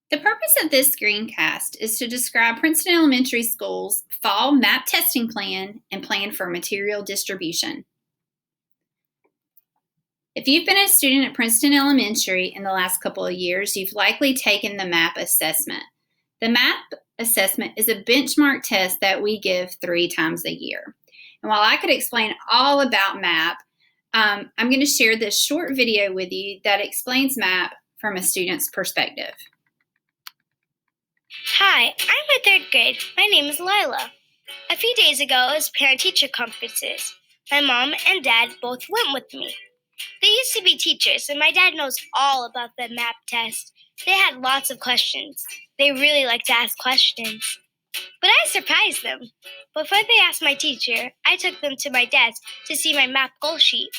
The purpose of this screencast is to describe Princeton Elementary School's fall MAP testing plan and plan for material distribution. If you've been a student at Princeton Elementary in the last couple of years, you've likely taken the MAP assessment. The MAP assessment is a benchmark test that we give 3 times a year. And while I could explain all about MAP, I'm going to share this short video with you that explains MAP from a student's perspective. Hi, I'm in 3rd grade. My name is Lila. A few days ago was parent-teacher conferences. My mom and dad both went with me. They used to be teachers, and my dad knows all about the MAP test. They had lots of questions. They really like to ask questions. But I surprised them. Before they asked my teacher, I took them to my desk to see my MAP goal sheet.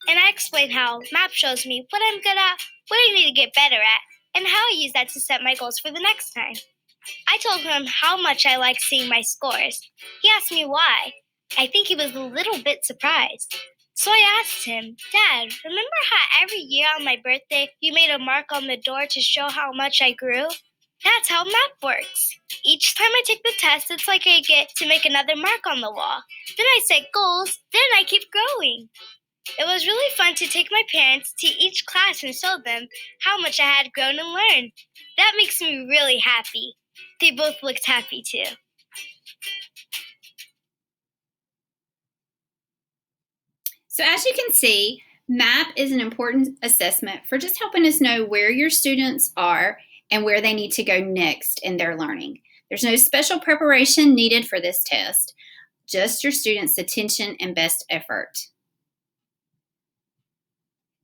And I explained how MAP shows me what I'm good at, what I need to get better at, and how I use that to set my goals for the next time. I told him how much I like seeing my scores. He asked me why. I think he was a little bit surprised. So I asked him, Dad, remember how every year on my birthday you made a mark on the door to show how much I grew? That's how MAP works. Each time I take the test, it's like I get to make another mark on the wall. Then I set goals, then I keep growing. It was really fun to take my parents to each class and show them how much I had grown and learned. That makes me really happy. They both looked happy too. So as you can see, MAP is an important assessment for just helping us know where your students are and where they need to go next in their learning. There's no special preparation needed for this test, just your students' attention and best effort.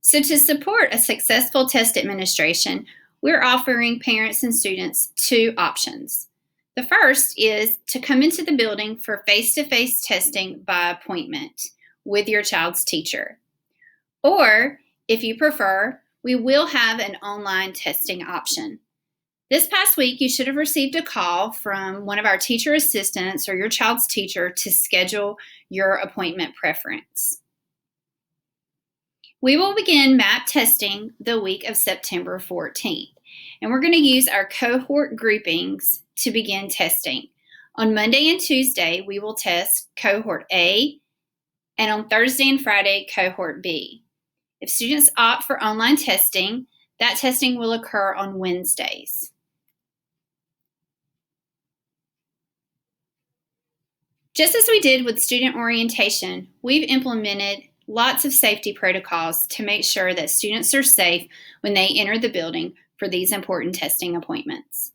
So to support a successful test administration, we're offering parents and students 2 options. The first is to come into the building for face-to-face testing by appointment with your child's teacher. Or, if you prefer, we will have an online testing option. This past week, you should have received a call from one of our teacher assistants or your child's teacher to schedule your appointment preference. We will begin MAP testing the week of September 14th, and we're going to use our cohort groupings to begin testing. On Monday and Tuesday, we will test cohort A, and on Thursday and Friday, cohort B. If students opt for online testing, that testing will occur on Wednesdays. Just as we did with student orientation, we've implemented lots of safety protocols to make sure that students are safe when they enter the building for these important testing appointments.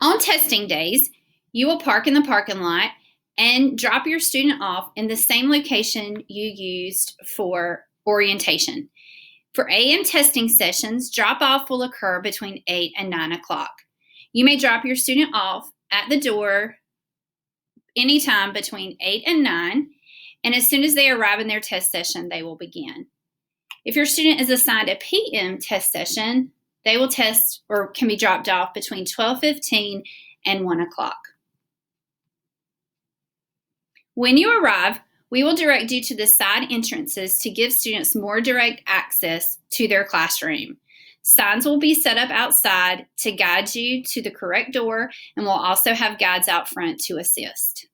On testing days, you will park in the parking lot and drop your student off in the same location you used for orientation. For AM testing sessions, drop-off will occur between 8 and 9 o'clock. You may drop your student off at the door anytime between 8 and 9, and as soon as they arrive in their test session, they will begin. If your student is assigned a PM test session, they will test or can be dropped off between 12:15 and 1 o'clock. When you arrive, we will direct you to the side entrances to give students more direct access to their classroom. Signs will be set up outside to guide you to the correct door, and we'll also have guides out front to assist.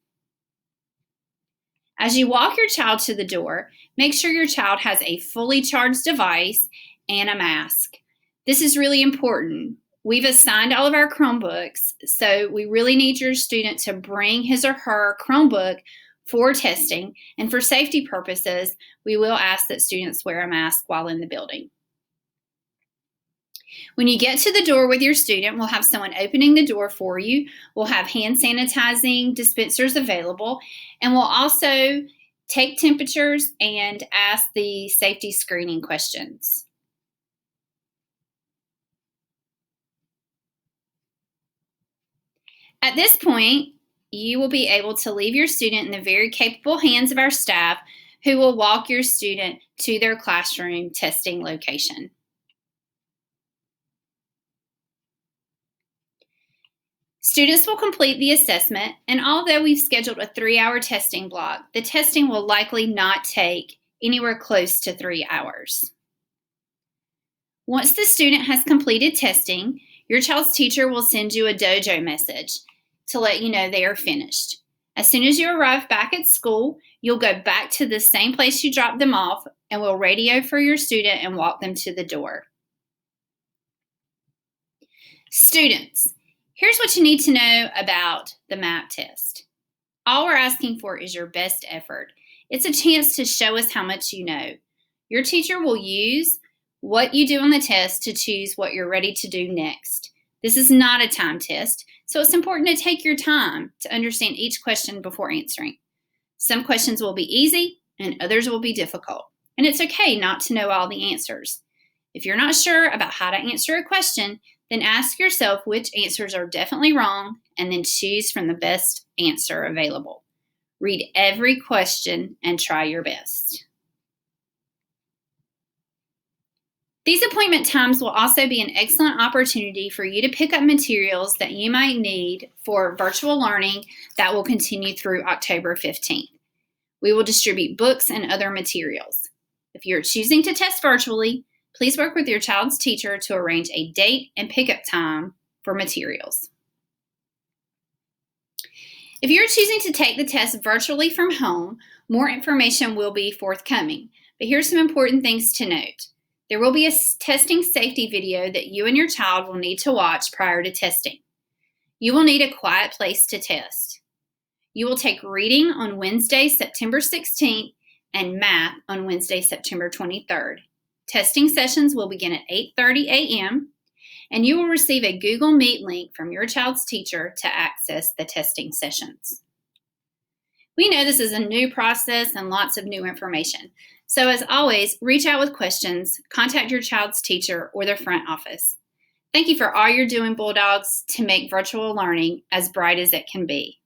As you walk your child to the door, make sure your child has a fully charged device and a mask. This is really important. We've assigned all of our Chromebooks, so we really need your student to bring his or her Chromebook for testing, and for safety purposes, we will ask that students wear a mask while in the building. When you get to the door with your student, we'll have someone opening the door for you. We'll have hand sanitizing dispensers available, and we'll also take temperatures and ask the safety screening questions. At this point, you will be able to leave your student in the very capable hands of our staff who will walk your student to their classroom testing location. Students will complete the assessment, and although we've scheduled a 3-hour testing block, the testing will likely not take anywhere close to 3 hours. Once the student has completed testing, your child's teacher will send you a dojo message to let you know they are finished. As soon as you arrive back at school, you'll go back to the same place you dropped them off and will radio for your student and walk them to the door. Students, here's what you need to know about the MAP test. All we're asking for is your best effort. It's a chance to show us how much you know. Your teacher will use what you do on the test to choose what you're ready to do next. This is not a time test, so it's important to take your time to understand each question before answering. Some questions will be easy and others will be difficult, and it's okay not to know all the answers. If you're not sure about how to answer a question, then ask yourself which answers are definitely wrong and then choose from the best answer available. Read every question and try your best. These appointment times will also be an excellent opportunity for you to pick up materials that you might need for virtual learning that will continue through October 15th. We will distribute books and other materials. If you're choosing to test virtually, please work with your child's teacher to arrange a date and pickup time for materials. If you're choosing to take the test virtually from home, more information will be forthcoming. But here's some important things to note. There will be a testing safety video that you and your child will need to watch prior to testing. You will need a quiet place to test. You will take reading on Wednesday, September 16th and math on Wednesday, September 23rd. Testing sessions will begin at 8:30 a.m. and you will receive a Google Meet link from your child's teacher to access the testing sessions. We know this is a new process and lots of new information. So as always, reach out with questions, contact your child's teacher or their front office. Thank you for all you're doing, Bulldogs, to make virtual learning as bright as it can be.